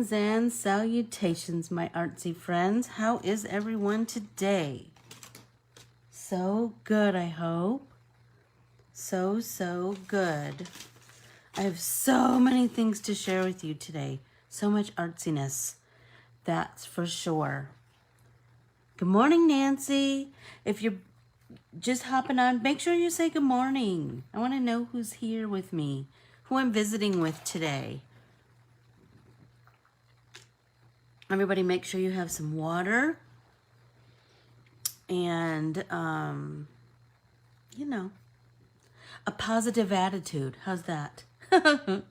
Greetings and salutations, my artsy friends. How is everyone today? So good, I hope. So good. I have so many things to share with you today. So much artsiness. That's for sure. Good morning, Nancy. If you're just hopping on, make sure you say good morning. I want to know who's here with me, who I'm visiting with today. Everybody make sure you have some water and, you know, a positive attitude. How's that? The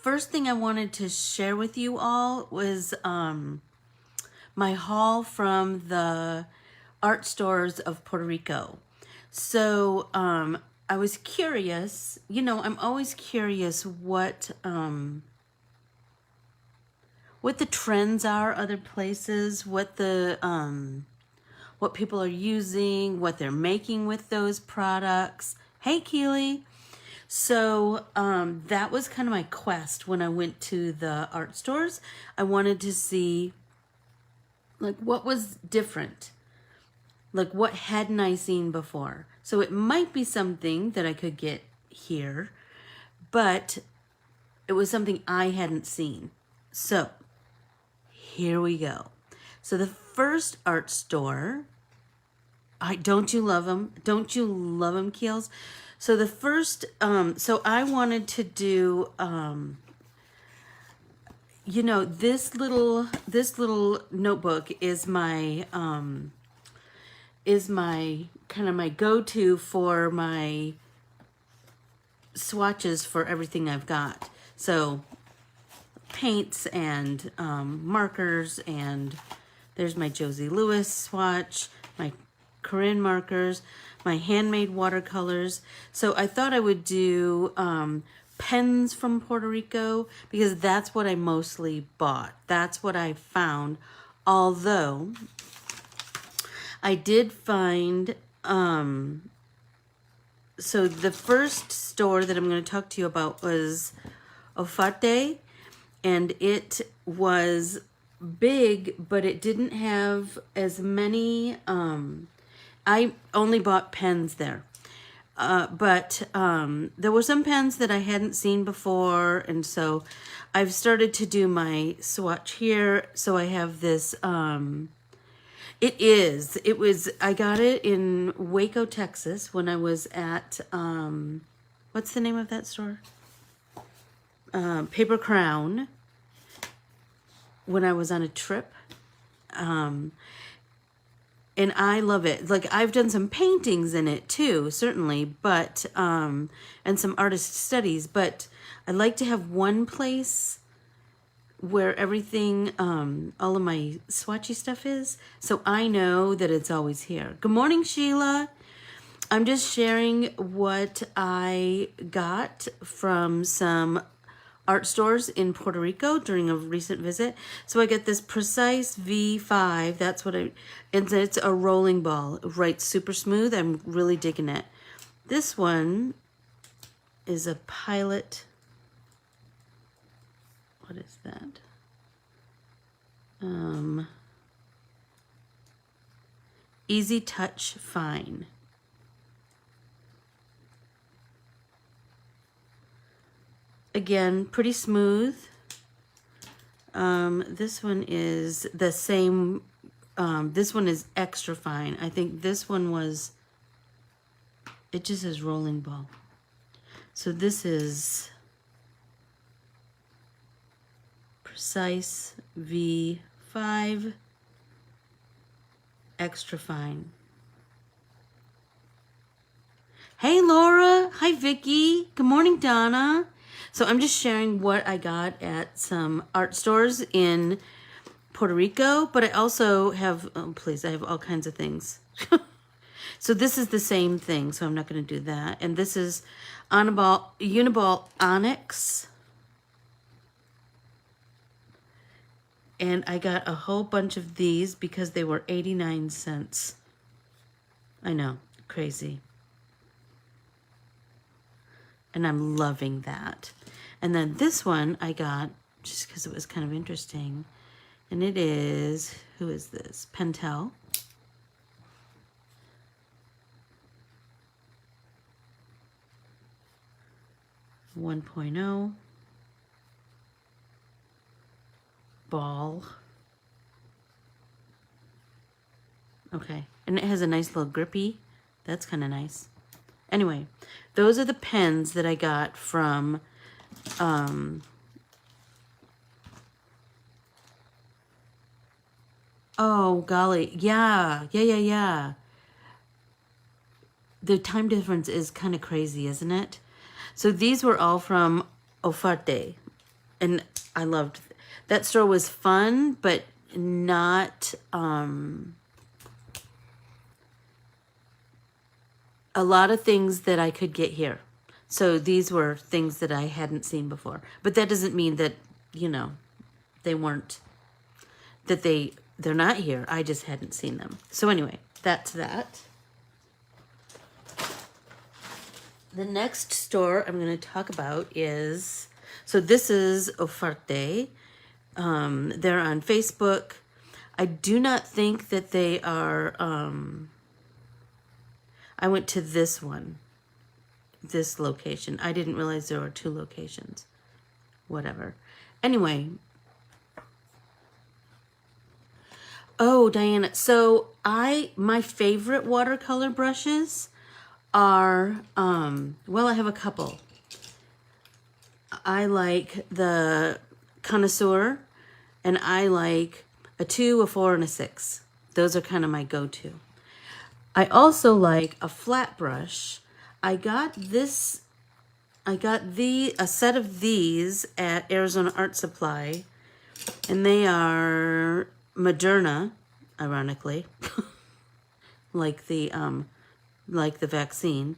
first thing I wanted to share with you all was my haul from the art stores of Puerto Rico. So I was curious, you know, I'm always curious what the trends are other places, what people are using, what they're making with those products. Hey, Keely. So that was kind of my quest when I went to the art stores. I wanted to see like what was different, like what hadn't I seen before. So it might be something that I could get here, but it was something I hadn't seen. So here we go. So the first art store, don't you love them? Don't you love them, Keels? So the first, so I wanted to do, you know, this little notebook is my kind of my go-to for my swatches for everything I've got. So paints and markers, and there's my Josie Lewis swatch, my Corinne markers, my handmade watercolors. So I thought I would do pens from Puerto Rico because that's what I mostly bought. That's what I found. Although I did find, so the first store that I'm going to talk to you about was Ofate. And it was big, but it didn't have as many, I only bought pens there. But there were some pens that I hadn't seen before, and so I've started to do my swatch here. So I have this, I got it in Waco, Texas when I was at, what's the name of that store? Paper Crown, when I was on a trip. And I love it. Like, I've done some paintings in it too, certainly, but, and some artist studies, but I like to have one place where everything, all of my swatchy stuff is, so I know that it's always here. Good morning, Sheila. I'm just sharing what I got from some art stores in Puerto Rico during a recent visit. So I get this Precise V5. That's what and it's a rolling ball. It writes super smooth. I'm really digging it. This one is a Pilot. What is that? Easy Touch Fine. Again, pretty smooth. This one is the same. This one is extra fine. I think this one was, it just says rolling ball. So this is Precise V5 extra fine. Hey, Laura. Hi, Vicky. Good morning, Donna. So I'm just sharing what I got at some art stores in Puerto Rico, but I also have, I have all kinds of things. So this is the same thing, so I'm not going to do that. And this is Uniball Onyx. And I got a whole bunch of these because they were 89 cents. I know, crazy. and I'm loving that. And then this one I got just because it was kind of interesting. And it is, who is this? Pentel. One point oh. Ball. Okay, and it has a nice little grippy. That's kind of nice. Anyway, those are the pens that I got from oh golly, yeah. The time difference is kind of crazy, isn't it? So these were all from Offerte, and I loved that store. Was fun, but not a lot of things that I could get here. So these were things that I hadn't seen before. But that doesn't mean that, you know, they weren't, that they're not here. I just hadn't seen them. So anyway, that's that. The next store I'm going to talk about is, so this is Offerte. They're on Facebook. I do not think that they are, I went to this one, this location. I didn't realize there were 2 locations. Whatever. Anyway. Oh, Diana. So my favorite watercolor brushes are, well, I have a couple. I like the Connoisseur, and I like a 2, a 4, and a 6. Those are kind of my go-to. I also like a flat brush. I got a set of these at Arizona Art Supply, and they are Moderna, ironically, like the vaccine,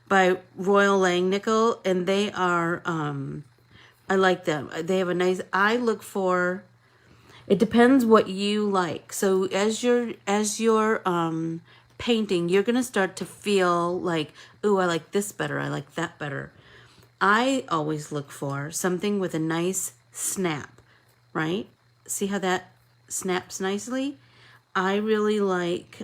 by Royal Langnickel, and they are I like them. They have a nice. I look for. It depends what you like. So as you're painting, you're gonna start to feel like, ooh, I like this better, I like that better. I always look for something with a nice snap, right? See how that snaps nicely? I really like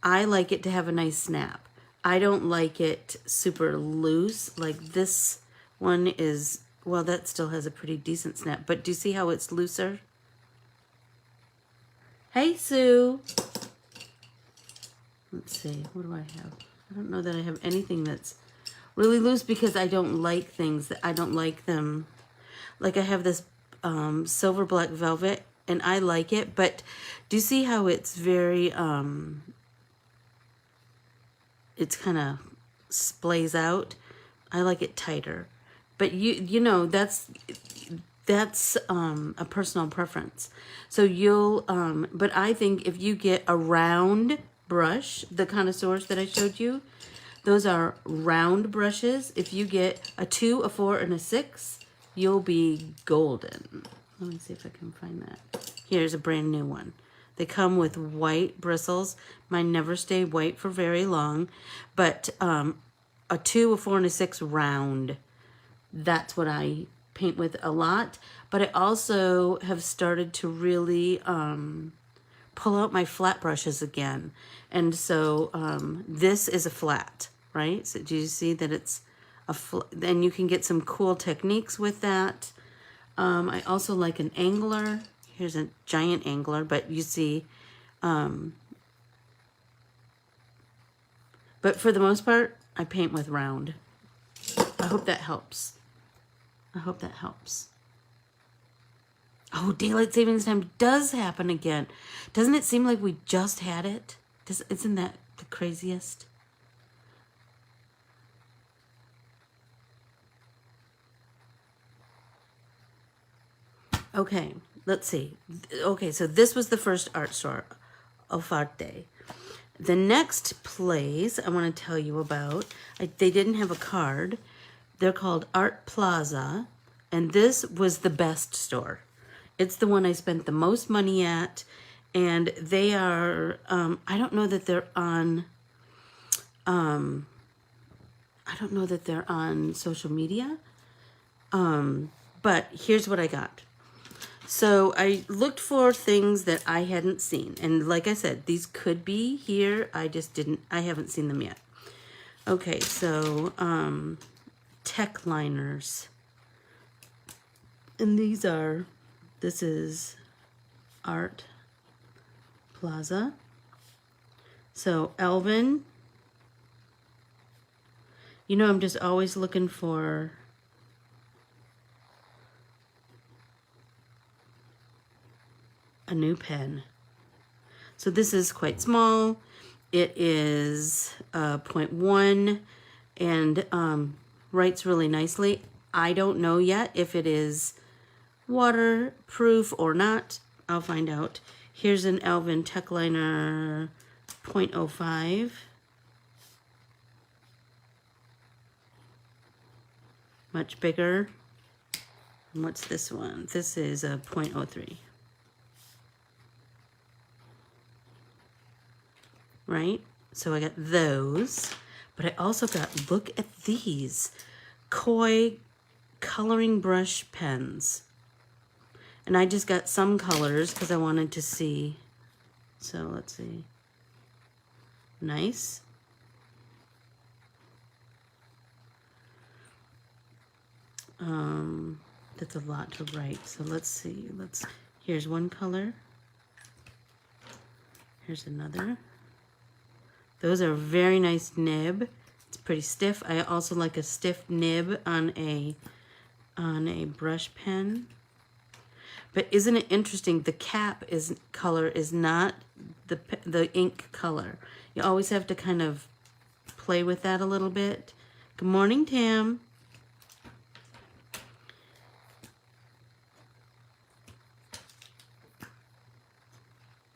I like it to have a nice snap. I don't like it super loose. Like this one is, well, that still has a pretty decent snap, but do you see how it's looser? Hey, Sue. Let's see, what do I have? I don't know that I have anything that's really loose because I don't like things that I don't like them. Like I have this silver black velvet and I like it, but do you see how it's very, it's kind of splays out? I like it tighter. But you know, that's a personal preference. So you'll, but I think if you get a round brush, the connoisseurs that I showed you, those are round brushes. If you get a 2, a 4, and a 6, you'll be golden. Let me see if I can find that. Here's a brand new one. They come with white bristles. Mine never stay white for very long, but a 2, a 4, and a 6 round. That's what I paint with a lot. But I also have started to really pull out my flat brushes again. And so this is a flat, right? So do you see that it's a flat? Then you can get some cool techniques with that. I also like an angler. Here's a giant angler, but you see, but for the most part, I paint with round. I hope that helps. I hope that helps. Oh, daylight savings time does happen again. Doesn't it seem like we just had it? Isn't that the craziest? Okay, let's see. Okay, so this was the first art store, Offerte. The next place I want to tell you about, they didn't have a card. They're called Art Plaza, and this was the best store. It's the one I spent the most money at, and they are, I don't know that they're on I don't know that they're on social media. But here's what I got. So I looked for things that I hadn't seen. And like I said, these could be here. I haven't seen them yet. Okay, so tech liners. And this is Art Plaza. So Elvin. You know, I'm just always looking for a new pen. So this is quite small. It is 0.1 and writes really nicely. I don't know yet if it is waterproof or not. I'll find out. Here's an Elvin Techliner 0.05. Much bigger. And what's this one? This is a 0.03. Right? So I got those, but I also got, look at these Koi coloring brush pens. And I just got some colors because I wanted to see. So let's see. Nice. That's a lot to write. So let's see. Here's one color. Here's another. Those are a very nice nib. It's pretty stiff. I also like a stiff nib on a brush pen. But isn't it interesting? The cap color is not the ink color. You always have to kind of play with that a little bit. Good morning, Tam.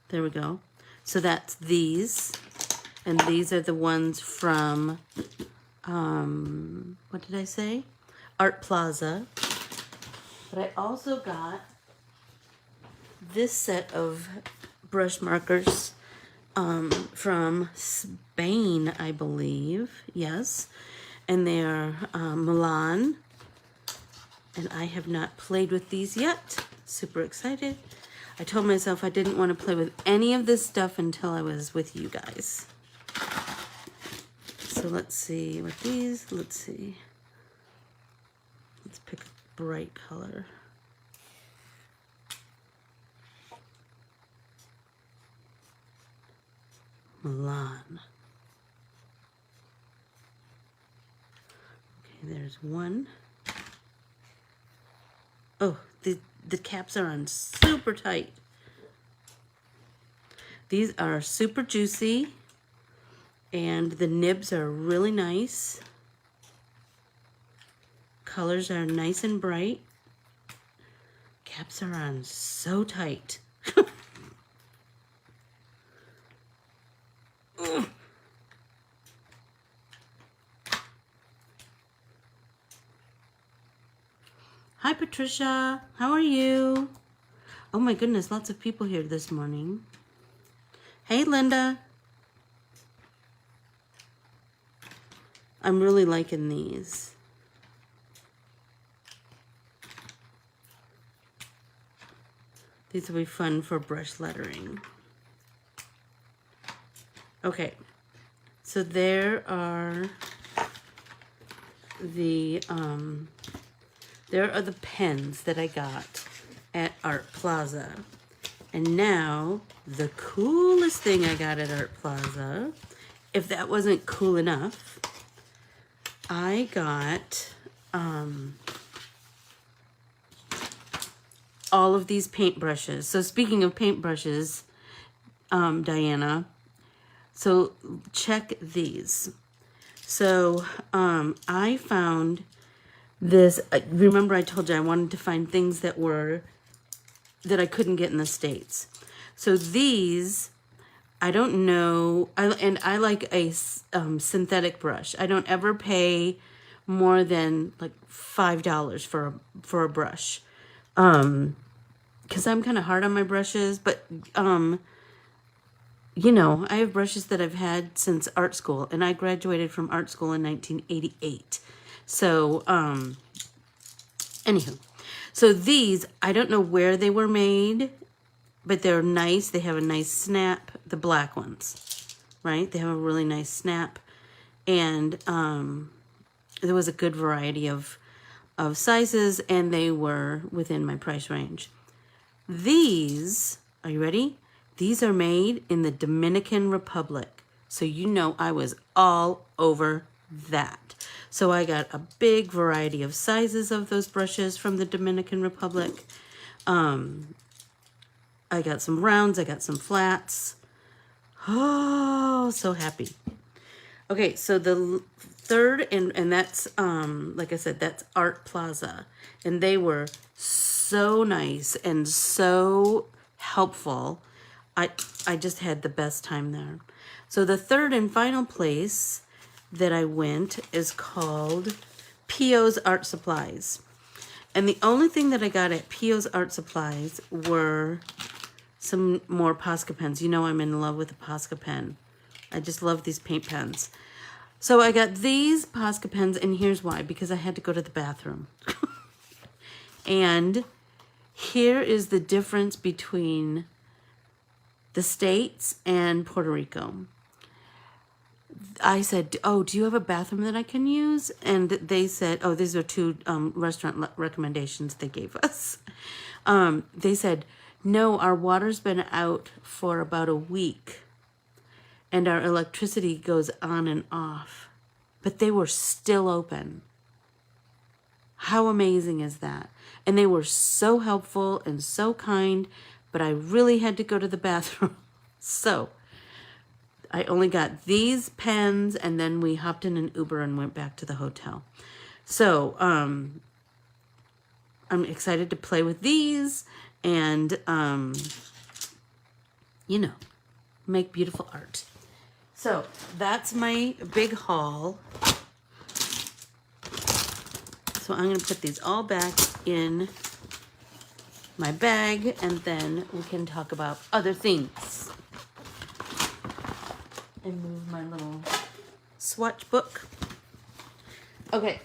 There we go. So that's these. And these are the ones from, what did I say? Art Plaza. But I also got this set of brush markers from Spain, I believe. Yes. And they are Milan. And I have not played with these yet. Super excited. I told myself I didn't want to play with any of this stuff until I was with you guys. So let's see what these, let's see. Let's pick a bright color. Milan. Okay, there's one. Oh, the caps are on super tight. These are super juicy. And the nibs are really nice. Colors are nice and bright. Caps are on so tight. Hi, Patricia. How are you? Oh my goodness, lots of people here this morning. Hey, Linda. I'm really liking these. These will be fun for brush lettering. Okay, so there are the pens that I got at Art Plaza. And now the coolest thing I got at Art Plaza, if that wasn't cool enough, I got all of these paintbrushes. So speaking of paintbrushes, Diana, so check these. So I found this. Remember I told you I wanted to find things that I couldn't get in the States. So these, I don't know, I like a synthetic brush. I don't ever pay more than like $5 for a brush, because I'm kind of hard on my brushes. But you know, I have brushes that I've had since art school, and I graduated from art school in 1988. So, anywho, so these, I don't know where they were made, but they're nice. They have a nice snap, the black ones, right? They have a really nice snap. And there was a good variety of sizes, and they were within my price range. These, are you ready? These are made in the Dominican Republic. So you know I was all over that. So I got a big variety of sizes of those brushes from the Dominican Republic. I got some rounds, I got some flats. Oh, so happy. Okay, so the third, and that's, like I said, that's Art Plaza. And they were so nice and so helpful. I just had the best time there. So the third and final place that I went is called P.O.'s Art Supplies. And the only thing that I got at P.O.'s Art Supplies were some more Posca pens. You know I'm in love with a Posca pen. I just love these paint pens. So I got these Posca pens, and here's why. Because I had to go to the bathroom. And here is the difference between the States and Puerto Rico. I said, oh, do you have a bathroom that I can use? And they said, oh, these are two restaurant recommendations they gave us. They said, no, our water's been out for about a week, and our electricity goes on and off. But they were still open. How amazing is that? And they were so helpful and so kind, but I really had to go to the bathroom. So I only got these pens, and then we hopped in an Uber and went back to the hotel. So I'm excited to play with these and, you know, make beautiful art. So that's my big haul. So I'm going to put these all back in my bag, and then we can talk about other things. And move my little swatch book. Okay.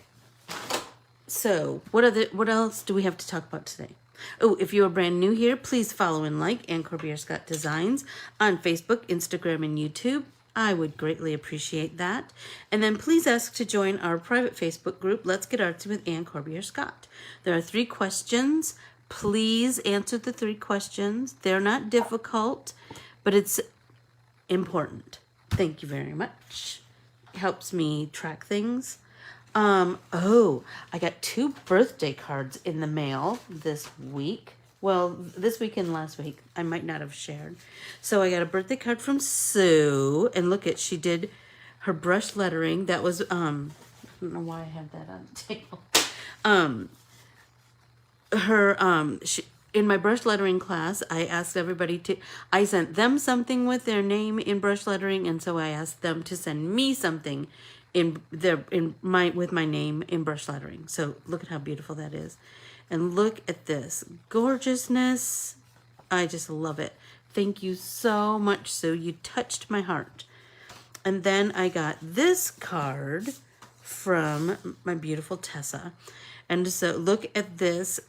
So what else do we have to talk about today? Oh, if you are brand new here, please follow and like Corbiere-Scott Designs on Facebook, Instagram, and YouTube. I would greatly appreciate that. And then please ask to join our private Facebook group, Let's Get Artsy with Corbiere-Scott. There are 3 questions. Please answer the 3 questions. They're not difficult, but it's important. Thank you very much. It helps me track things. Oh, I got 2 birthday cards in the mail this week. Well, this week and last week, I might not have shared. So I got a birthday card from Sue, and look at, she did her brush lettering. That was, I don't know why I have that on the table. In my brush lettering class, I asked everybody I sent them something with their name in brush lettering, and so I asked them to send me something with my name in brush lettering. So look at how beautiful that is. And look at this gorgeousness. I just love it. Thank you so much, Sue. You touched my heart. And then I got this card from my beautiful Tessa. And so look at this.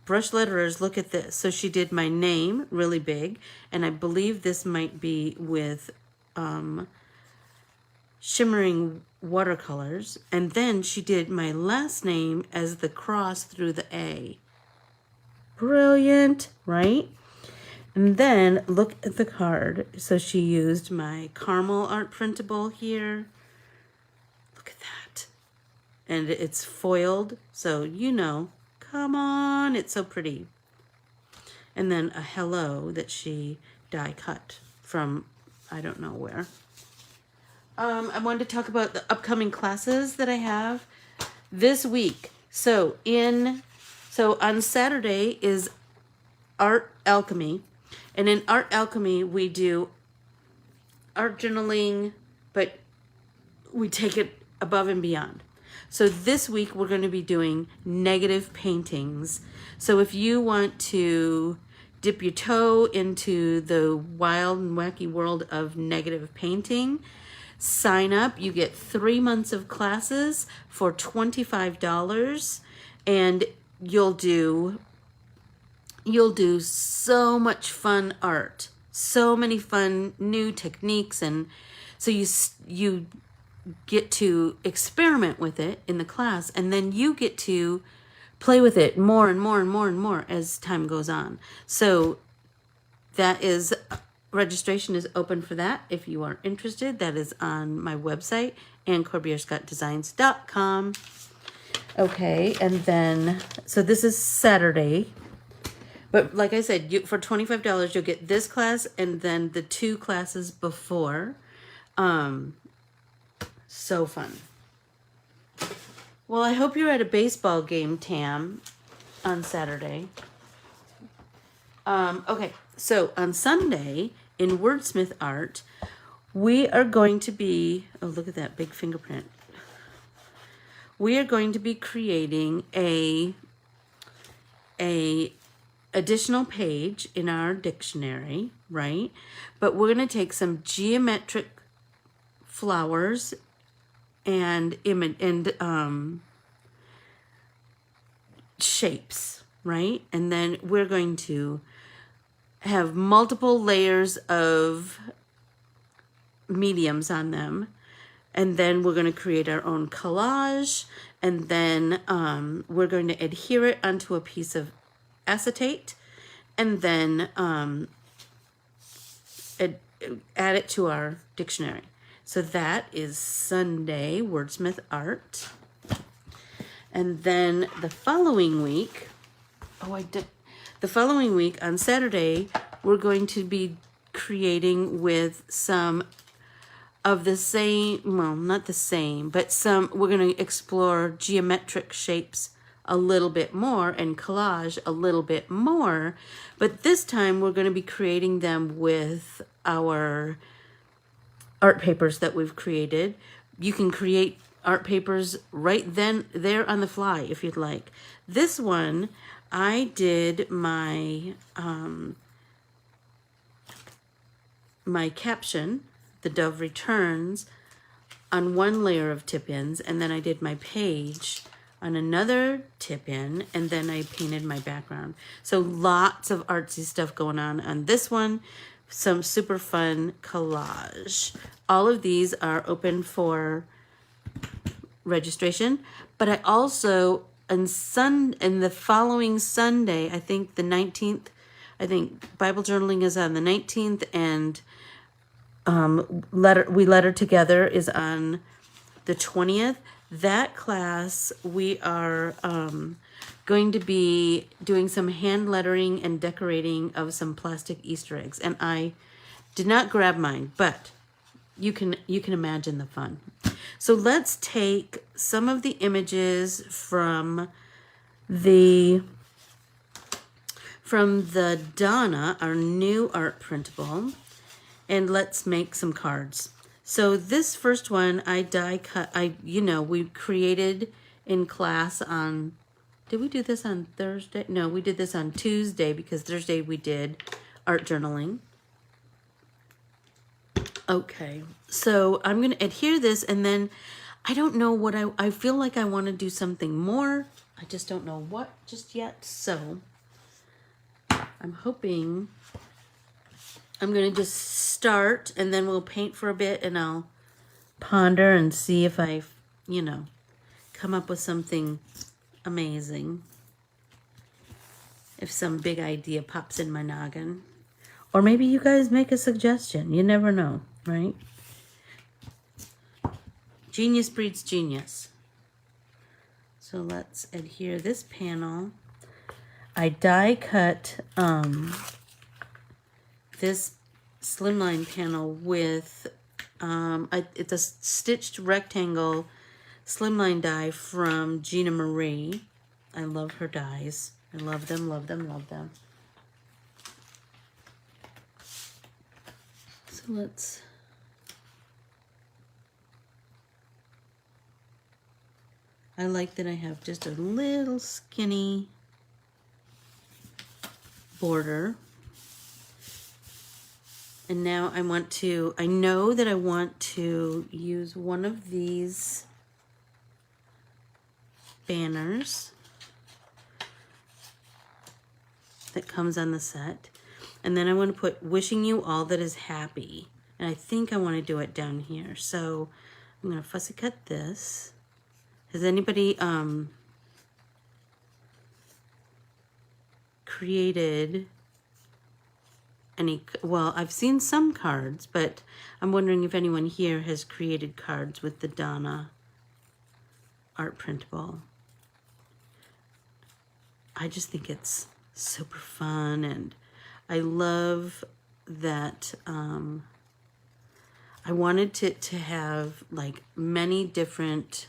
Brush letterers, look at this. So she did my name really big. And I believe this might be with shimmering watercolors. And then she did my last name as the cross through the A. Brilliant, right? And then look at the card. So she used my caramel art printable here. Look at that. And it's foiled, so you know, come on, it's so pretty. And then a hello that she die cut from I don't know where. I wanted to talk about the upcoming classes that I have this week. So on Saturday is Art Alchemy. And in Art Alchemy, we do art journaling, but we take it above and beyond. So this week, we're going to be doing negative paintings. So if you want to dip your toe into the wild and wacky world of negative painting, sign up. You get 3 months of classes for $25, and you'll do so much fun art, so many fun new techniques, and so you get to experiment with it in the class, and then you get to play with it more and more and more and more as time goes on. So that is, registration is open for that. If you are interested, that is on my website, and Corbiere-Scott-Designs.com. Okay, and then, so this is Saturday. But like I said, for $25, you'll get this class and then the 2 classes before. So fun. Well, I hope you're at a baseball game, Tam, on Saturday. Okay, so on Sunday, in Wordsmith Art, we are going to be, oh, look at that big fingerprint. We are going to be creating a additional page in our dictionary, right? But we're going to take some geometric flowers and shapes, right? And then we're going to have multiple layers of mediums on them, and then we're going to create our own collage, and then we're going to adhere it onto a piece of acetate, and then add it to our dictionary. So that is Sunday, Wordsmith Art. And then the following week, the following week on Saturday, we're going to be creating with some of the same, well, not the same, but we're going to explore geometric shapes a little bit more and collage a little bit more. But this time we're going to be creating them with our art papers that we've created. You can create art papers right then, there on the fly, if you'd like. This one, I did my my caption, "The Dove Returns," on one layer of tip-ins, and then I did my page on another tip-in, and then I painted my background. So lots of artsy stuff going on this one. Some super fun collage. All of these are open for registration, but I also, in the following Sunday, I think the 19th, I think Bible journaling is on the 19th, and We Letter Together is on the 20th. That class, we are going to be doing some hand lettering and decorating of some plastic Easter eggs. And I did not grab mine, but you can imagine the fun. So let's take some of the images from the Donna, our new art printable, and let's make some cards. So this first one, I die cut. We created in class on, did we do this on Thursday? No, we did this on Tuesday, because Thursday we did art journaling. Okay, so I'm going to adhere this, and then I don't know what I feel like I want to do something more. I just don't know what just yet. So I'm hoping I'm going to just start, and then we'll paint for a bit, and I'll ponder and see if I, come up with something amazing. If some big idea pops in my noggin. Or maybe you guys make a suggestion. You never know, right? Genius breeds genius. So let's adhere this panel. I die cut this slimline panel with, it's a stitched rectangle slimline die from Gina Marie. I love her dies. I love them, love them, love them. So let's, I like that I have just a little skinny border And now I know that I want to use one of these banners that comes on the set. And then I want to put wishing you all that is happy. And I think I want to do it down here. So I'm going to fussy cut this. Has anybody created any, well, I've seen some cards, but I'm wondering if anyone here has created cards with the Donna art printable. I just think it's super fun, and I love that I wanted to have like many different,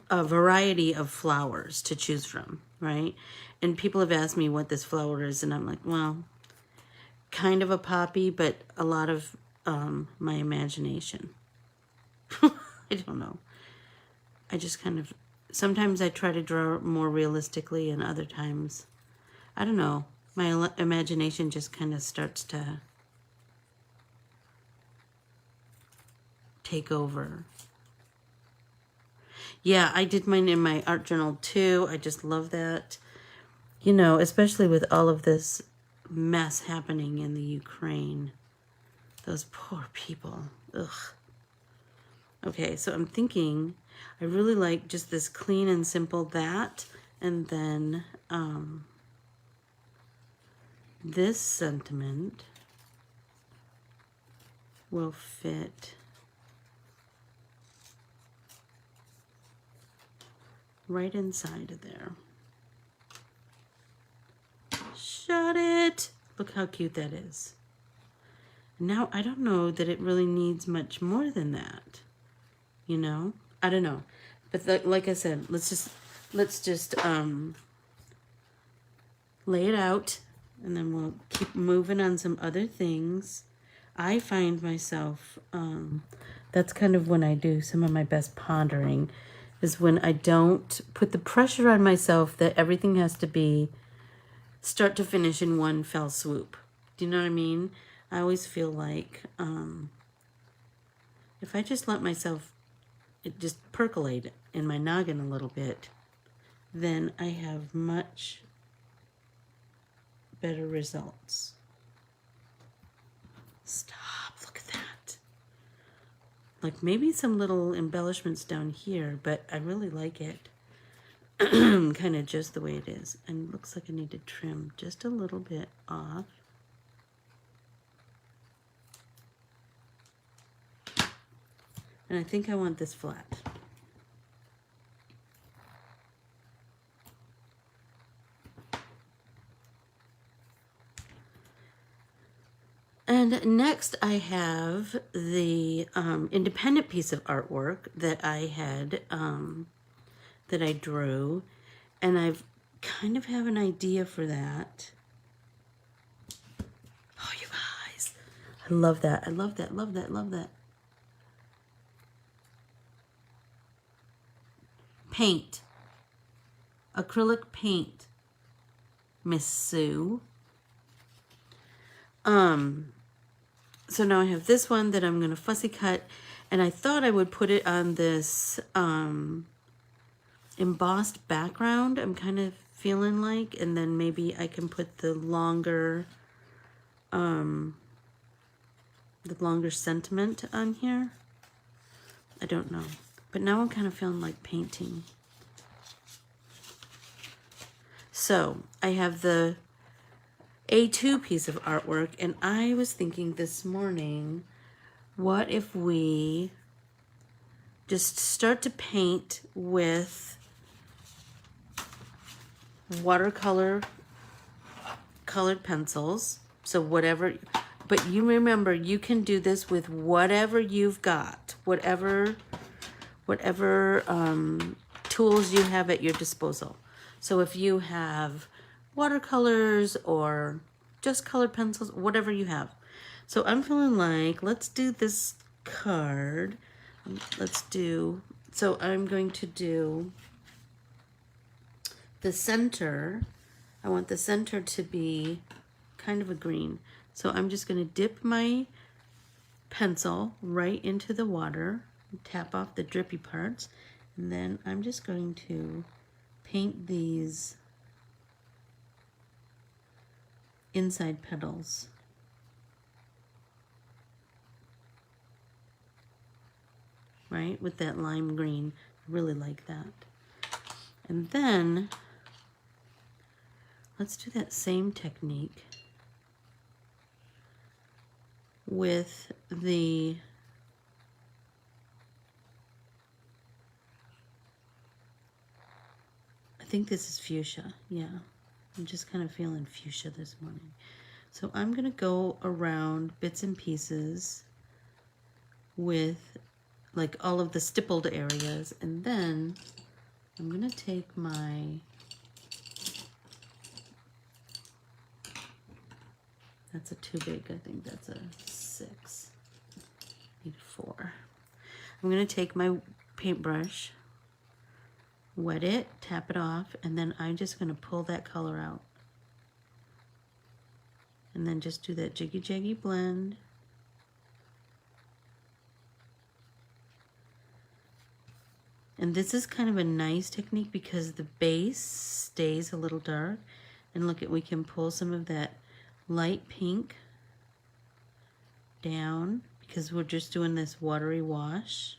a variety of flowers to choose from, right? And people have asked me what this flower is, and I'm like, well, kind of a poppy, but a lot of my imagination. I don't know. I just kind of, sometimes I try to draw more realistically, and other times, I don't know, my imagination just kind of starts to take over. Yeah, I did mine in my art journal too. I just love that. You know, especially with all of this mess happening in the Ukraine. Those poor people. Ugh. Okay, so I'm thinking, I really like just this clean and simple that, and then this sentiment will fit right inside of there. Shut it! Look how cute that is. Now, I don't know that it really needs much more than that. You know? I don't know. But like I said, let's just lay it out, and then we'll keep moving on some other things. I find myself, that's kind of when I do some of my best pondering, is when I don't put the pressure on myself that everything has to be start to finish in one fell swoop. Do you know what I mean? I always feel like if I just let myself it just percolate in my noggin a little bit, then I have much better results. Stop, look at that. Like maybe some little embellishments down here, but I really like it. Kind of just the way it is. And it looks like I need to trim just a little bit off. And I think I want this flat. And next I have the independent piece of artwork that I had, that I drew. And I've kind of have an idea for that. Oh, you guys. I love that. I love that, love that, love that. Paint. Acrylic paint. Miss Sue. So now I have this one that I'm going to fussy cut, and I thought I would put it on this embossed background. I'm kind of feeling like, and then maybe I can put the longer sentiment on here. I don't know. But now I'm kind of feeling like painting. So I have the A2 piece of artwork, and I was thinking this morning, what if we just start to paint with watercolor colored pencils. So whatever, but you remember, you can do this with whatever you've got, whatever tools you have at your disposal. So if you have watercolors or just colored pencils, whatever you have. So I'm feeling like, let's do this card. So I'm going to do the center I want the center to be kind of a green. So I'm just going to dip my pencil right into the water, tap off the drippy parts, and then I'm just going to paint these inside petals. Right, with that lime green. I really like that. And then let's do that same technique with the I think this is fuchsia. Yeah, I'm just kind of feeling fuchsia this morning. So I'm gonna go around bits and pieces with like all of the stippled areas, and then I'm gonna take my, that's a too big, I think that's a 6, need 4. I'm gonna take my paintbrush, wet it, tap it off, and then I'm just gonna pull that color out. And then just do that jiggy jaggy blend. And this is kind of a nice technique because the base stays a little dark. And look at, we can pull some of that light pink down because we're just doing this watery wash.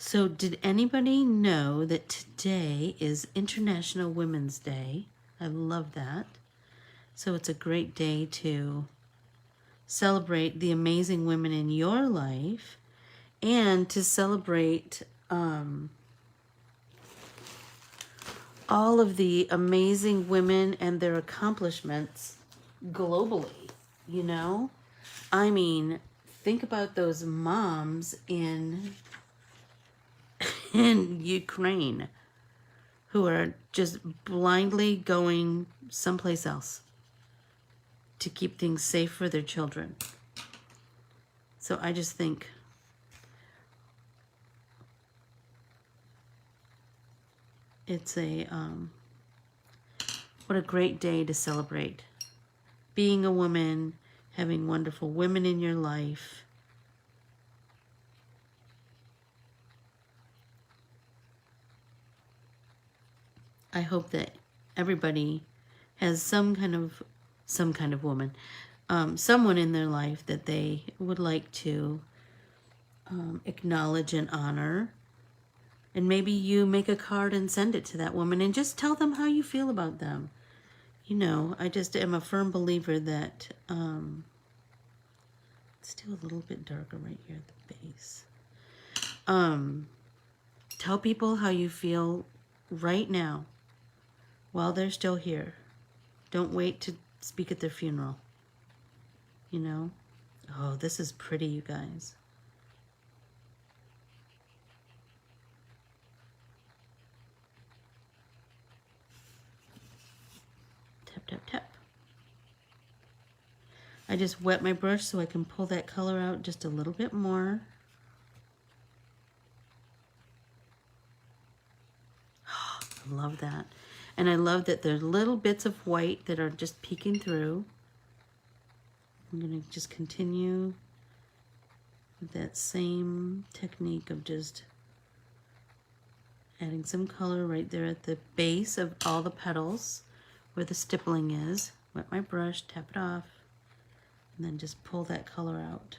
So did anybody know that today is International Women's Day? I love that. So it's a great day to celebrate the amazing women in your life and to celebrate all of the amazing women and their accomplishments globally, you know? I mean, think about those moms in Ukraine who are just blindly going someplace else to keep things safe for their children. So I just think it's a what a great day to celebrate being a woman, having wonderful women in your life. I hope that everybody has some kind of woman, someone in their life that they would like to acknowledge and honor. And maybe you make a card and send it to that woman and just tell them how you feel about them. You know, I just am a firm believer that it's still a little bit darker right here at the base. Tell people how you feel right now while they're still here. Don't wait to speak at their funeral. You know? Oh, this is pretty, you guys. Tap, tap, tap. I just wet my brush so I can pull that color out just a little bit more. Oh, I love that. And I love that there's little bits of white that are just peeking through. I'm going to just continue with that same technique of just adding some color right there at the base of all the petals where the stippling is. Wet my brush, tap it off, and then just pull that color out.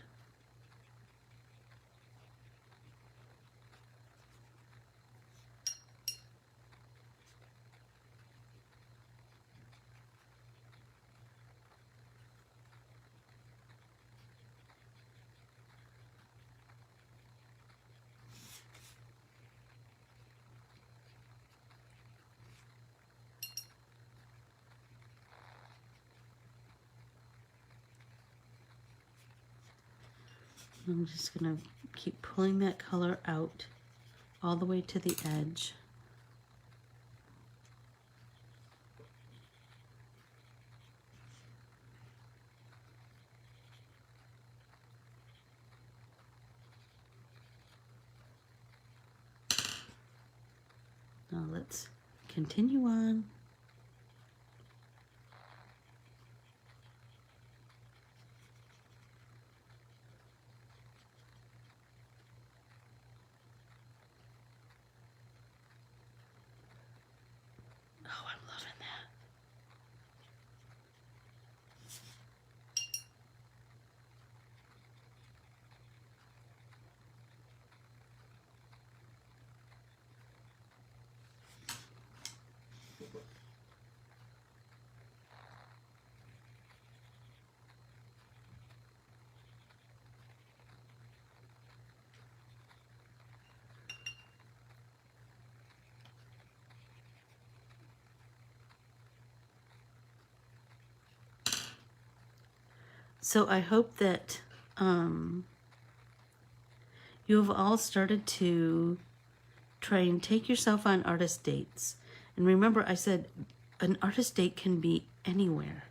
I'm just going to keep pulling that color out all the way to the edge. let's continue on. Oh, I'm loving that. So I hope that you have all started to try and take yourself on artist dates. And remember, I said an artist date can be anywhere.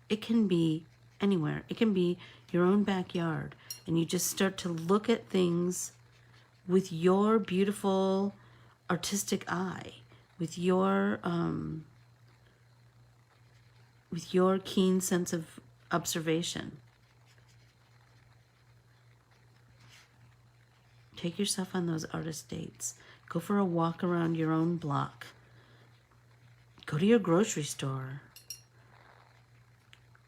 It can be anywhere. It can be your own backyard. And you just start to look at things with your beautiful artistic eye, with your keen sense of observation. Take yourself on those artist dates. Go for a walk around your own block. Go to your grocery store.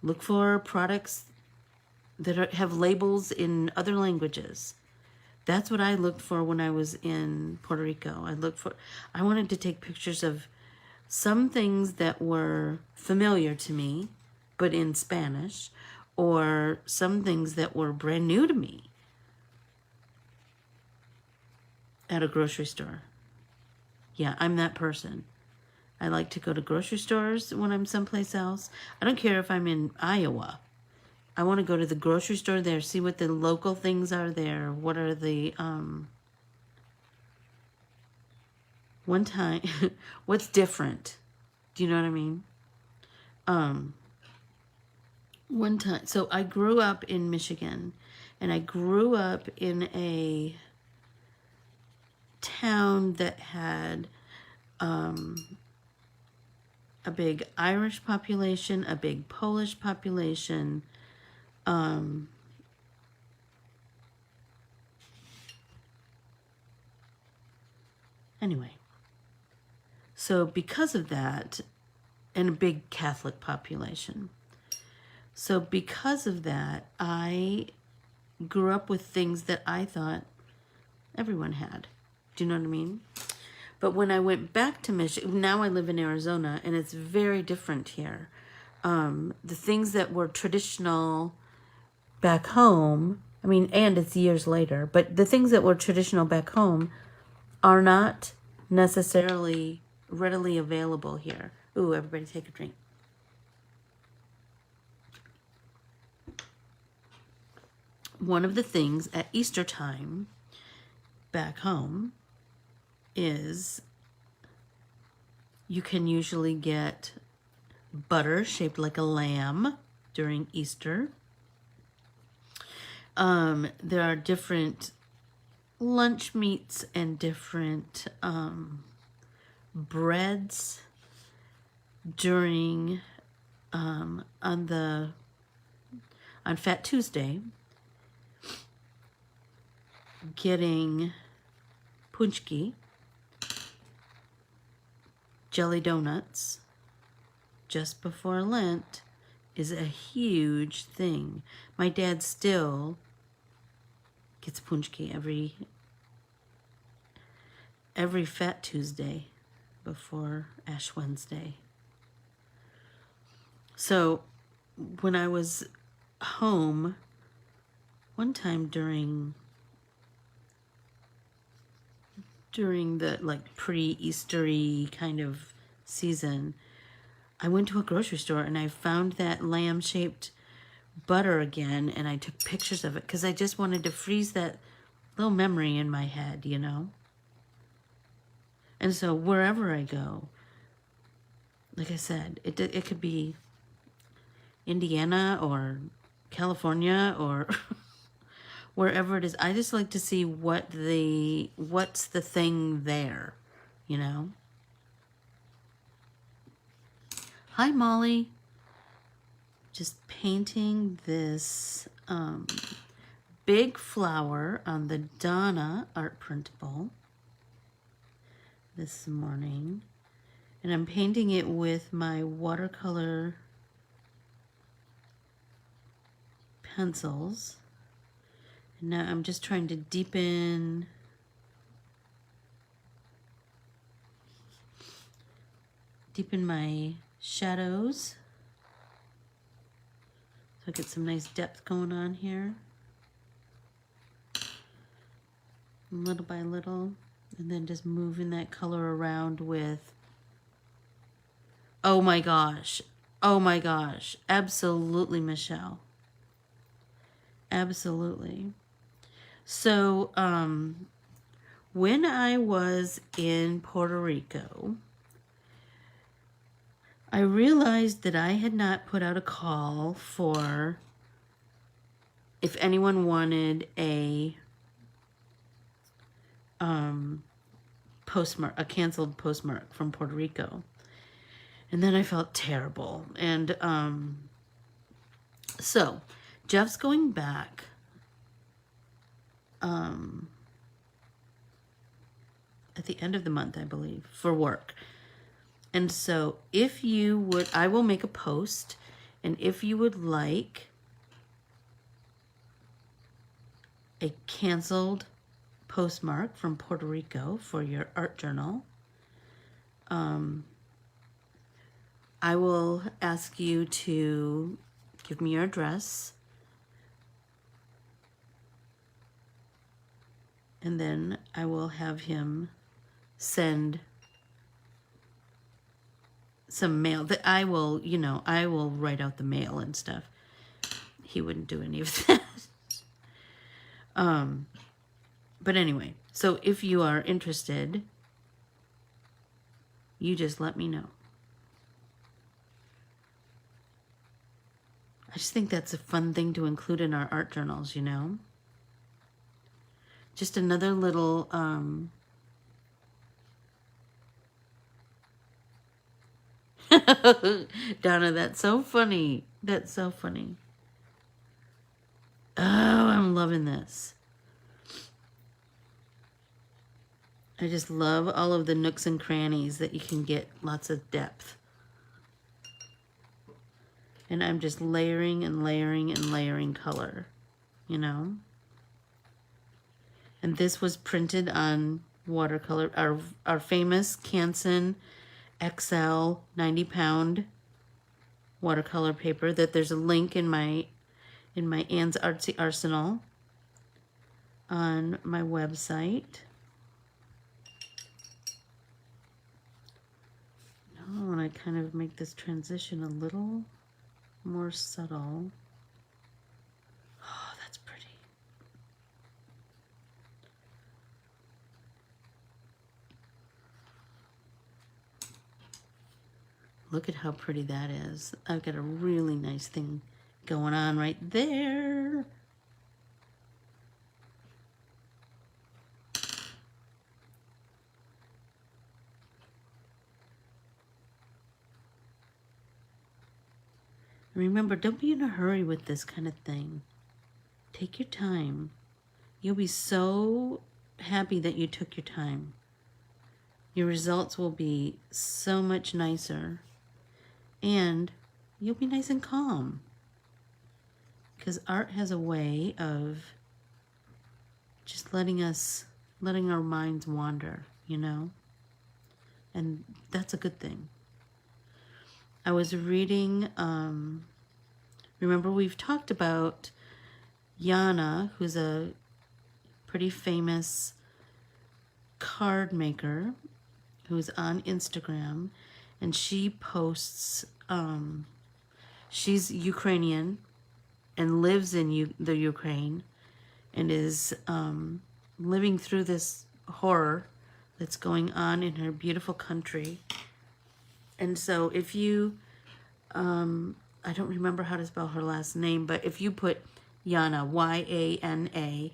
Look for products that have labels in other languages. That's what I looked for when I was in Puerto Rico. I wanted to take pictures of some things that were familiar to me, but in Spanish, or some things that were brand new to me at a grocery store. Yeah, I'm that person. I like to go to grocery stores when I'm someplace else. I don't care if I'm in Iowa. I want to go to the grocery store there, see what the local things are there. What are the, one time, what's different? Do you know what I mean? One time, so I grew up in Michigan, and I grew up in a town that had a big Irish population, a big Polish population, anyway. So because of that, and a big Catholic population. So because of that, I grew up with things that I thought everyone had. Do you know what I mean? But when I went back to Michigan, now I live in Arizona, and it's very different here. The things that were traditional back home, I mean, and it's years later, but the things that were traditional back home are not necessarily readily available here. Ooh, everybody take a drink. One of the things at Easter time back home is you can usually get butter shaped like a lamb during Easter. There are different lunch meats and different breads during on Fat Tuesday, getting punchki, jelly donuts just before Lent is a huge thing. My dad still gets punchki every Fat Tuesday before Ash Wednesday. So when I was home one time during the like pre-Eastery kind of season, I went to a grocery store and I found that lamb-shaped butter again, and I took pictures of it because I just wanted to freeze that little memory in my head, you know? And so wherever I go, like I said, it could be Indiana or California or wherever it is. I just like to see what's the thing there, you know? Hi, Molly. Just painting this big flower on the Donna art printable this morning. And I'm painting it with my watercolor pencils. And now I'm just trying to deepen my shadows. So I get some nice depth going on here. Little by little. And then just moving that color around with, oh my gosh. Oh my gosh. Absolutely, Michelle. Absolutely. So, when I was in Puerto Rico, I realized that I had not put out a call for if anyone wanted a postmark, a canceled postmark from Puerto Rico. And then I felt terrible. And so Jeff's going back at the end of the month, I believe, for work. And so if you would, I will make a post, and if you would like a canceled postmark from Puerto Rico for your art journal, I will ask you to give me your address, and then I will have him send some mail that I will, you know, I will write out the mail and stuff. He wouldn't do any of that. But anyway, so if you are interested, you just let me know. I just think that's a fun thing to include in our art journals, you know? Just another little, Donna, that's so funny. That's so funny. Oh, I'm loving this. I just love all of the nooks and crannies that you can get lots of depth. And I'm just layering and layering and layering color, you know? And this was printed on watercolor, our famous Canson XL 90-pound watercolor paper that there's a link in my Anne's Artsy Arsenal on my website. Now I want to kind of make this transition a little more subtle. Oh, that's pretty. Look at how pretty that is. I've got a really nice thing going on right there. Remember, don't be in a hurry with this kind of thing. Take your time. You'll be so happy that you took your time. Your results will be so much nicer. And you'll be nice and calm. Because art has a way of just letting our minds wander, you know? And that's a good thing. I was reading, remember we've talked about Donna, who's a pretty famous card maker who's on Instagram, and she posts, she's Ukrainian and lives in the Ukraine and is living through this horror that's going on in her beautiful country. And so if you, I don't remember how to spell her last name, but if you put Donna, Y-A-N-A,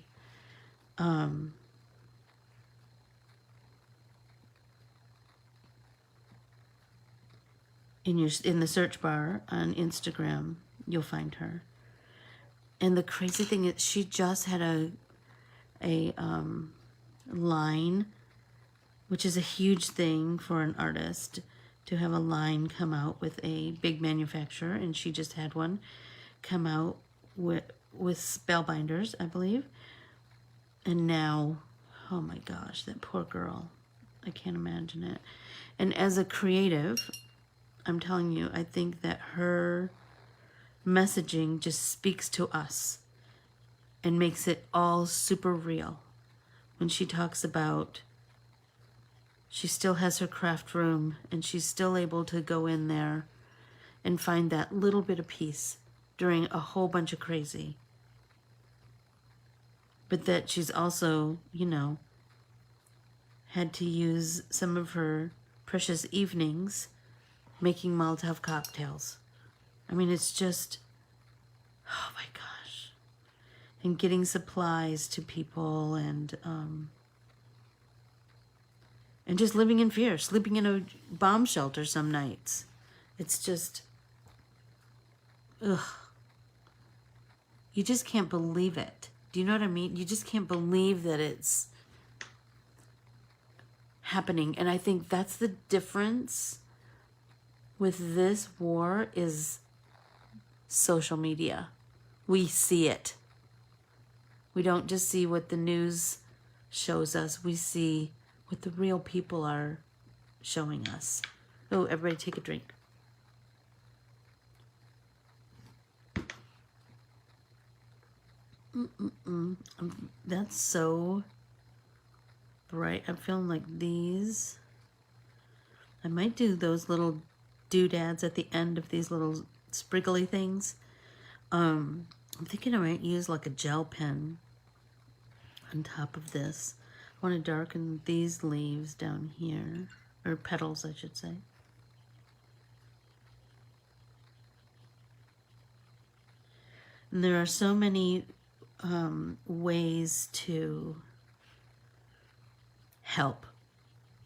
in the search bar on Instagram, you'll find her. And the crazy thing is, she just had a line, which is a huge thing for an artist to have a line come out with a big manufacturer, and she just had one come out with spellbinders, I believe. And now, oh my gosh, that poor girl. I can't imagine it. And as a creative, I'm telling you, I think that her messaging just speaks to us and makes it all super real. When she talks about she still has her craft room and she's still able to go in there and find that little bit of peace during a whole bunch of crazy. But that she's also, you know, had to use some of her precious evenings making Molotov cocktails. I mean, it's just, oh my gosh. And getting supplies to people and just living in fear, sleeping in a bomb shelter some nights. It's just, ugh. You just can't believe it. Do you know what I mean? You just can't believe that it's happening. And I think that's the difference with this war is social media. We see it. We don't just see what the news shows us. We see what the real people are showing us. Oh, everybody take a drink. That's so bright. I'm feeling like these. I might do those little doodads at the end of these little spriggly things. I'm thinking I might use like a gel pen on top of this. I want to darken these leaves down here, or petals I should say. And there are so many ways to help.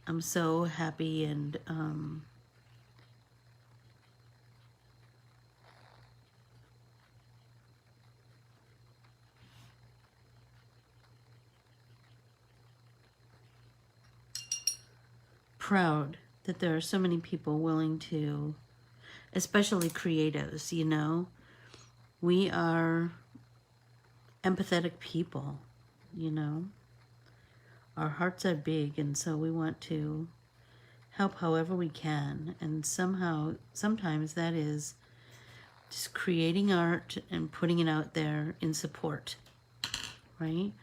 I'm so happy and proud that there are so many people willing to, especially creatives, you know. We are empathetic people, you know. Our hearts are big, and so we want to help however we can. And sometimes that is just creating art and putting it out there in support, right?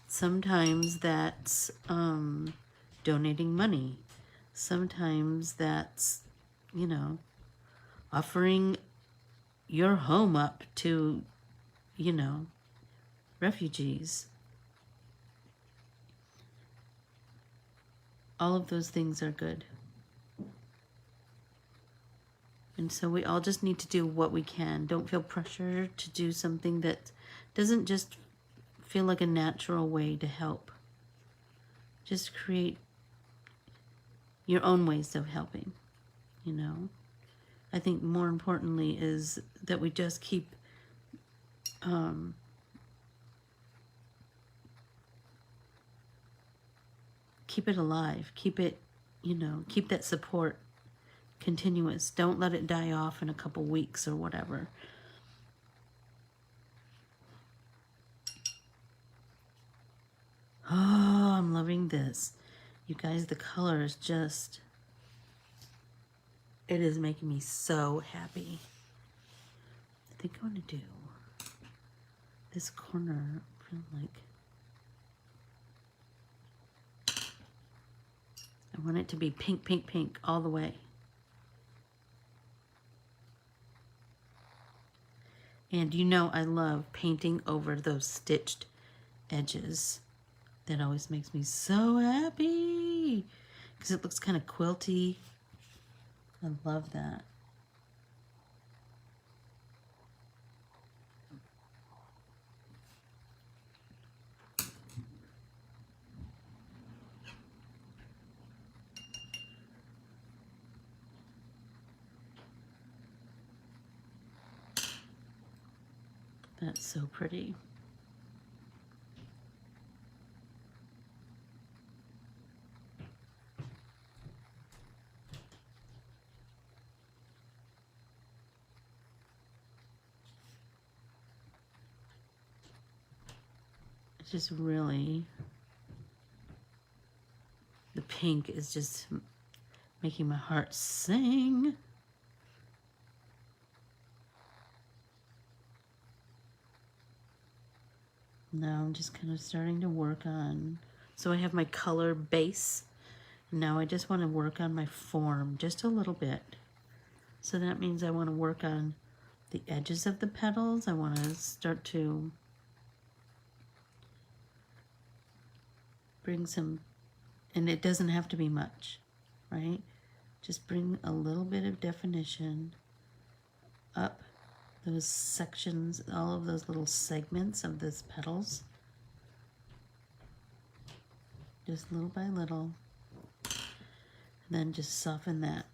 Sometimes that's donating money. Sometimes that's, you know, offering your home up to, you know, refugees. All of those things are good. And so we all just need to do what we can. Don't feel pressure to do something that doesn't just feel like a natural way to help. Just create your own ways of helping, you know. I think more importantly is that we just keep it alive, keep it, you know, keep that support continuous. Don't let it die off in a couple weeks or whatever. Oh, I'm loving this. You guys, the color is just, it is making me so happy. I think I want to do this corner, I feel like. I want it to be pink, pink, pink all the way. And you know I love painting over those stitched edges. That always makes me so happy because it looks kind of quilty. I love that. That's so pretty. It's just really, the pink is just making my heart sing. Now I'm just kind of starting to work on, so I have my color base. Now I just want to work on my form just a little bit. So that means I want to work on the edges of the petals. I want to start to bring some, and it doesn't have to be much, right? Just bring a little bit of definition up those sections, all of those little segments of those petals. Just little by little. And then just soften that.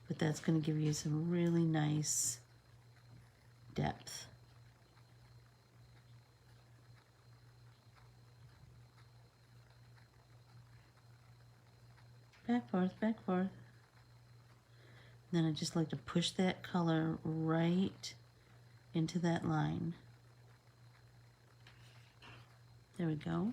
But that's going to give you some really nice depth. Back, forth, back, forth. And then I just like to push that color right into that line. There we go.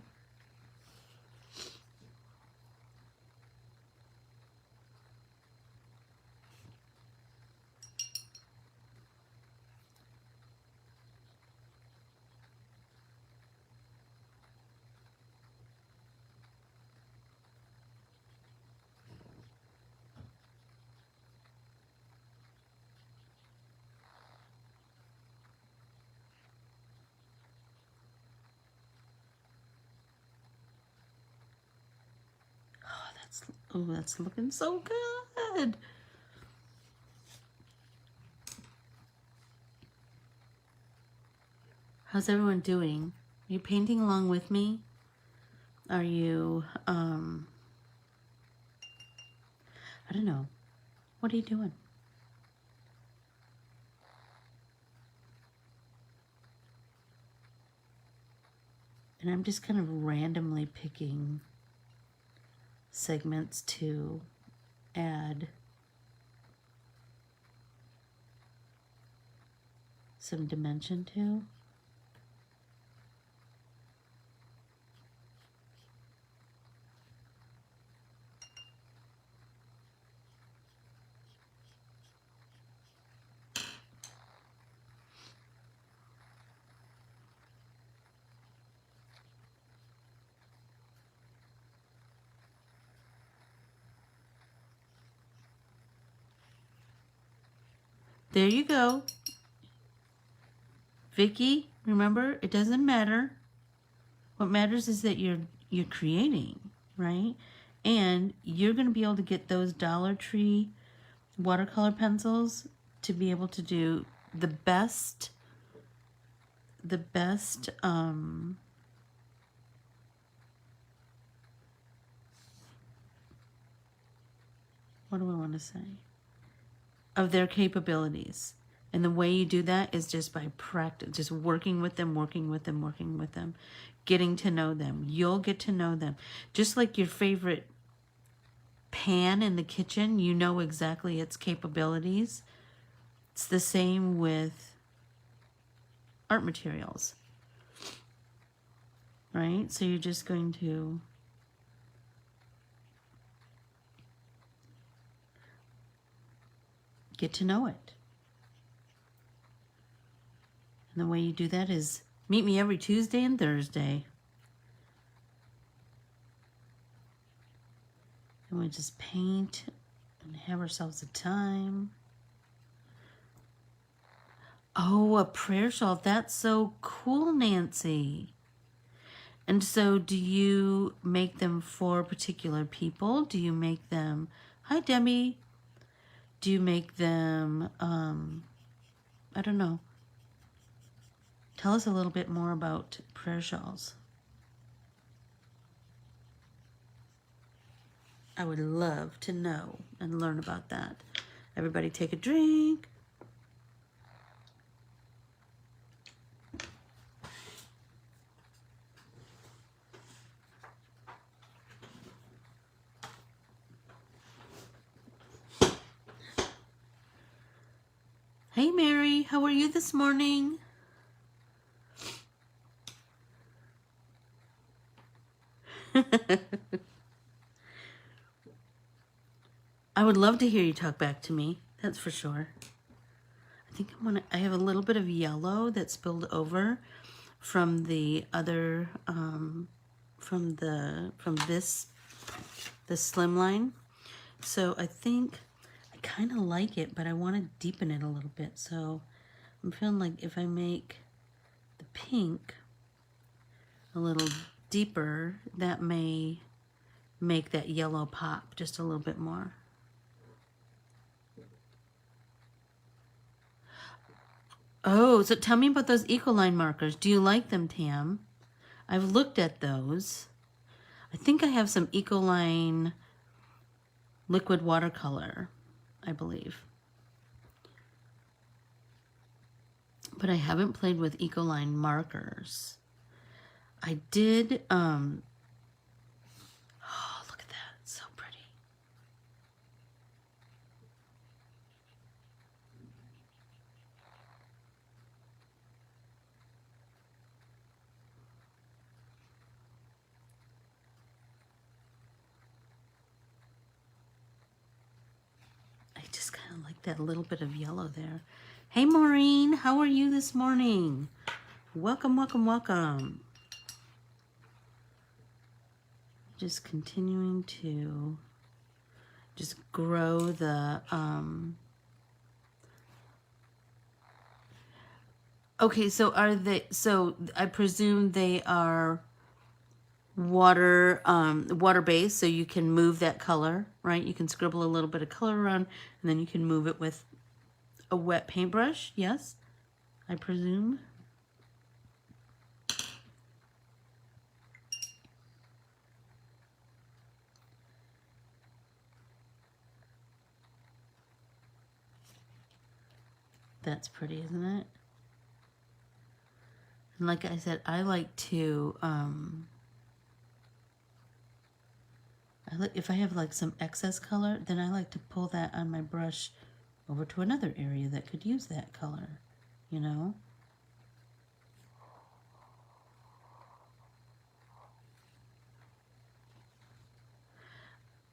Oh, that's looking so good. How's everyone doing? Are you painting along with me? Are you, I don't know. What are you doing? And I'm just kind of randomly picking segments to add some dimension to. There you go. Vicky, remember, it doesn't matter. What matters is that you're creating, right? And you're going to be able to get those Dollar Tree watercolor pencils to be able to do the best what do I want to say? Of their capabilities. And the way you do that is just by practice, just working with them, getting to know them. You'll get to know them. Just like your favorite pan in the kitchen, you know exactly its capabilities. It's the same with art materials, right? So you're just going to get to know it. And the way you do that is meet me every Tuesday and Thursday. And we just paint and have ourselves a time. Oh, a prayer shawl. That's so cool, Nancy. And so do you make them for particular people? Do you make them... Hi, Debbie. Do you make them... I don't know. Tell us a little bit more about prayer shawls. I would love to know and learn about that. Everybody take a drink. Hey Mary, how are you this morning? I would love to hear you talk back to me. That's for sure. I think I have a little bit of yellow that spilled over from the other, from this slimline. So I think I kind of like it, but I want to deepen it a little bit. So I'm feeling like if I make the pink a little deeper, that may make that yellow pop just a little bit more. Oh, so tell me about those Ecoline markers. Do you like them, Tam? I've looked at those. I think I have some Ecoline liquid watercolor, I believe. But I haven't played with Ecoline markers. I did, oh, look at that, it's so pretty. I just kind of like that little bit of yellow there. Hey Maureen, how are you this morning? Welcome, welcome, welcome. Just continuing to just grow the, okay, so are they, so I presume they are water based, so you can move that color, right? You can scribble a little bit of color around, and then you can move it with a wet paintbrush, yes? I presume. That's pretty, isn't it? And like I said, I like to, if I have like some excess color, then I like to pull that on my brush over to another area that could use that color, you know?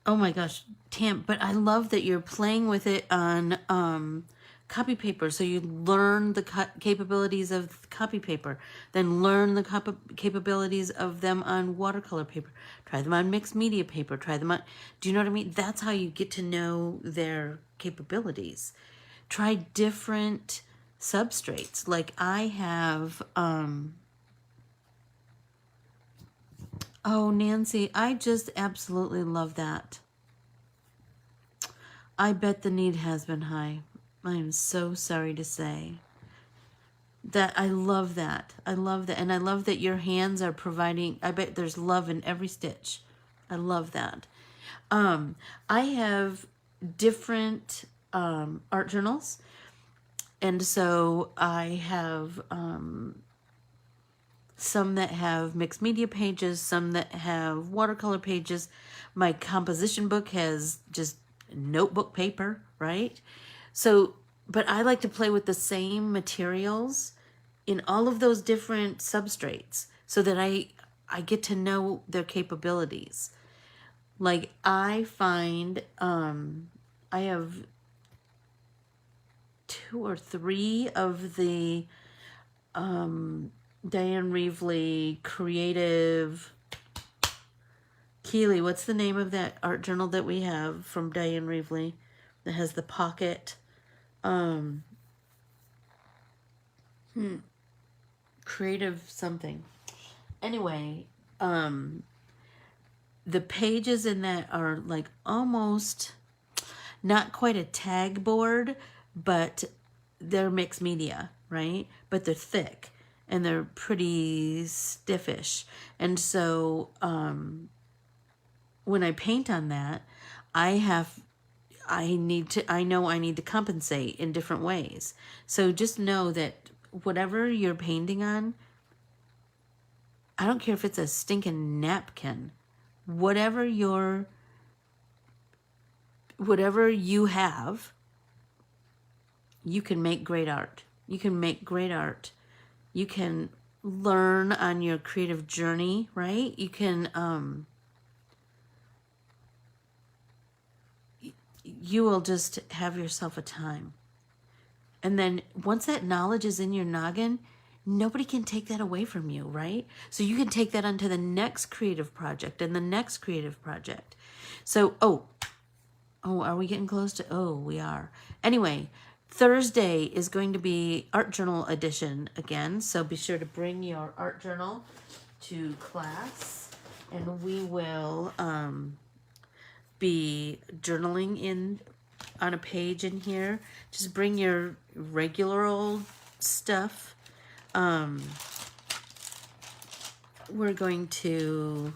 Oh my gosh, Tam, but I love that you're playing with it on copy paper. So you learn the capabilities of copy paper, then learn the capabilities of them on watercolor paper. Try them on mixed media paper. Try them on, do you know what I mean? That's how you get to know their capabilities. Try different substrates. Like I have, oh, Nancy, I just absolutely love that. I bet the need has been high. I am so sorry to say. That I love that. I love that. And I love that your hands are providing, I bet there's love in every stitch. I love that. I have different art journals. And so I have some that have mixed media pages, some that have watercolor pages. My composition book has just notebook paper, right? So, but I like to play with the same materials in all of those different substrates so that I get to know their capabilities. Like I find I have 2 or 3 of the Diane Reevely Creative Keeley. What's the name of that art journal that we have from Diane Reevely that has the pocket? Creative something. Anyway, the pages in that are like almost not quite a tag board, but they're mixed media, right? But they're thick and they're pretty stiffish. And so when I paint on that, I know I need to compensate in different ways. So just know that whatever you're painting on, I don't care if it's a stinking napkin, whatever you have, you can make great art. You can make great art. You can learn on your creative journey, right? You can, you will just have yourself a time. And then once that knowledge is in your noggin, nobody can take that away from you, right? So you can take that onto the next creative project and the next creative project. So, oh, are we getting close to, oh, we are. Anyway, Thursday is going to be art journal edition again. So be sure to bring your art journal to class, and we will be journaling in on a page in here. Just bring your regular old stuff. We're going to,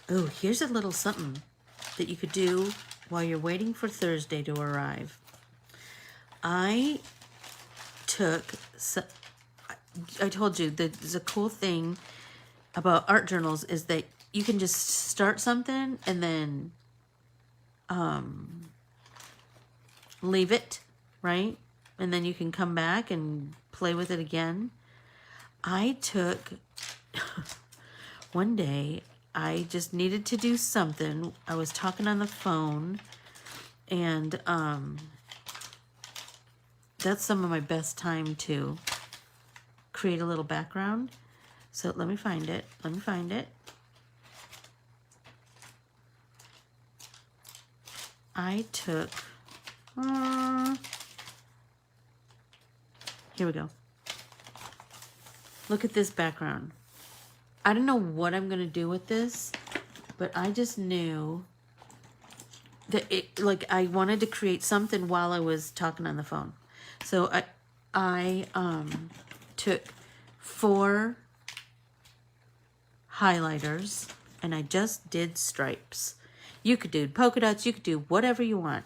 oh, here's a little something that you could do while you're waiting for Thursday to arrive. I told you that there's a cool thing about art journals is that you can just start something and then leave it, right? And then you can come back and play with it again. I took, one day, I just needed to do something. I was talking on the phone, and that's some of my best time to create a little background. So let me find it. I took, here we go. Look at this background. I don't know what I'm going to do with this, but I just knew that I wanted to create something while I was talking on the phone. So I took 4 highlighters and I just did stripes. You could do polka dots, you could do whatever you want.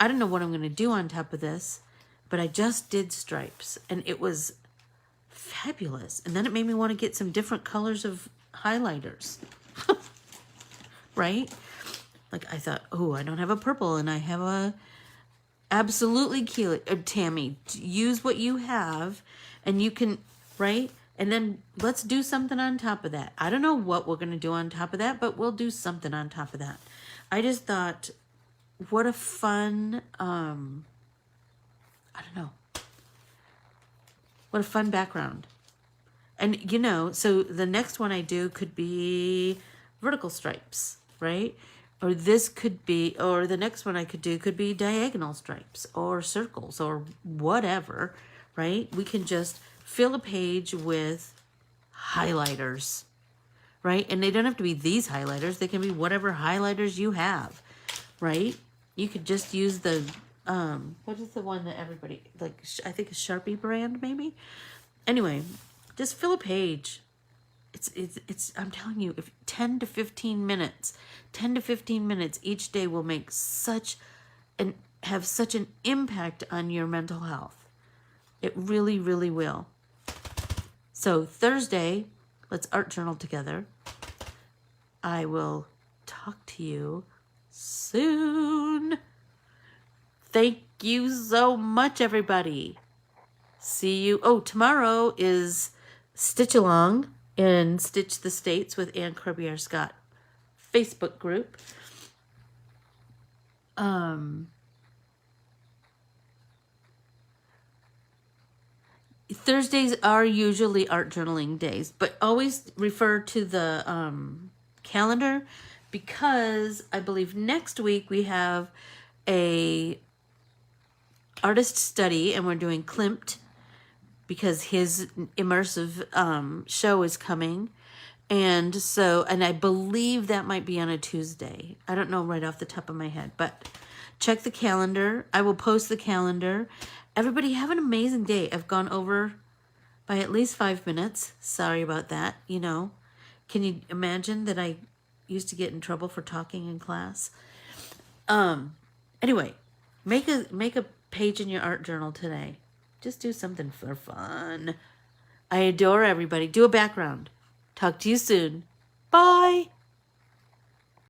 I don't know what I'm going to do on top of this, but I just did stripes and it was fabulous. And then it made me want to get some different colors of highlighters. Right? Like I thought, oh, I don't have a purple and I have a absolutely Tammy, use what you have and you can, right? And then let's do something on top of that. I don't know what we're going to do on top of that, but we'll do something on top of that. I just thought, what a fun, I don't know. What a fun background. And, you know, so the next one I do could be vertical stripes, right? Or this could be, or the next one I could do could be diagonal stripes or circles or whatever, right? We can just fill a page with highlighters, right? And they don't have to be these highlighters. They can be whatever highlighters you have, right? You could just use the, what is the one that everybody, like, I think a Sharpie brand maybe? Anyway, just fill a page. It's I'm telling you, if 10 to 15 minutes each day will make have such an impact on your mental health. It really, really will. So Thursday, let's art journal together. I will talk to you soon. Thank you so much, everybody. See you. Oh, tomorrow is Stitch Along in Stitch the States with Corbiere-Scott Facebook group. Thursdays are usually art journaling days, but always refer to the calendar because I believe next week we have a artist study and we're doing Klimt because his immersive show is coming. And so, and I believe that might be on a Tuesday. I don't know right off the top of my head, but check the calendar. I will post the calendar. Everybody have an amazing day. I've gone over by at least 5 minutes. Sorry about that. You know, can you imagine that I used to get in trouble for talking in class? Anyway, make a page in your art journal today. Just do something for fun. I adore everybody. Do a background. Talk to you soon. Bye.